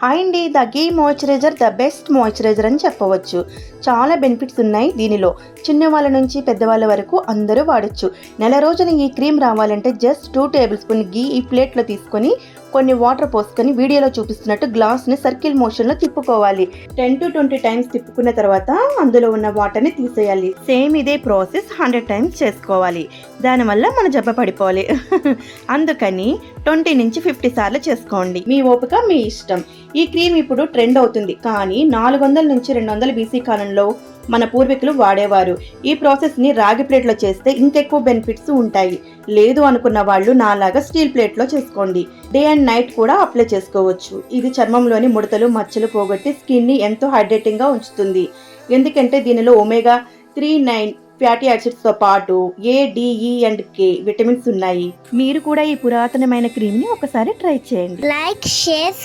Hi అండి, the ghee moisturiser the best moisturiser అని చెప్పవచ్చు. చాలా బెనిఫిట్స్ ఉన్నాయి దీనిలో. చిన్నవాళ్ళ నుంచి పెద్దవాళ్ళ వరకు అందరూ వాడచ్చు. నెల రోజున ఈ క్రీమ్ రావాలంటే జస్ట్ 2 టేబుల్ స్పూన్ గీ ఈ ప్లేట్లో తీసుకొని కొన్ని వాటర్ పోసుకొని వీడియోలో చూపిస్తున్నట్టు గ్లాస్ని సర్కిల్ మోషన్లో తిప్పుకోవాలి. 10 to 20 టైమ్స్ తిప్పుకున్న తర్వాత అందులో ఉన్న వాటర్ని తీసేయాలి. సేమ్ ఇదే ప్రాసెస్ 100 టైమ్స్ చేసుకోవాలి. దానివల్ల మన జబ్బ పడిపోవాలి. అందుకని 20 నుంచి 50 సార్లు చేసుకోండి. మీ ఓపిక మీ ఇష్టం. ఈ క్రీమ్ ఇప్పుడు ట్రెండ్ అవుతుంది, కానీ 400 నుంచి 200 బీసీ కాలంలో మన పూర్వీకులు వాడేవారు. ఈ ప్రాసెస్ని రాగి ప్లేట్లో చేస్తే ఇంకెక్కువ బెనిఫిట్స్ ఉంటాయి. లేదు అనుకున్న వాళ్ళు నాలాగా స్టీల్ ప్లేట్లో చేసుకోండి. డే అండ్ నైట్ కూడా అప్లై చేసుకోవచ్చు. ఇది చర్మంలోని ముడతలు మచ్చలు పోగొట్టి స్కిన్ని ఎంతో హైడ్రేటింగ్గా ఉంచుతుంది. ఎందుకంటే దీనిలో ఒమేగా 3, 9 ఫ్యాటీ యాసిడ్స్తో పాటు A, D, E and K vitamins ఉన్నాయి. మీరు కూడా ఈ పురాతనమైన క్రీమ్ని ఒకసారి ట్రై చేయండి. Like, share,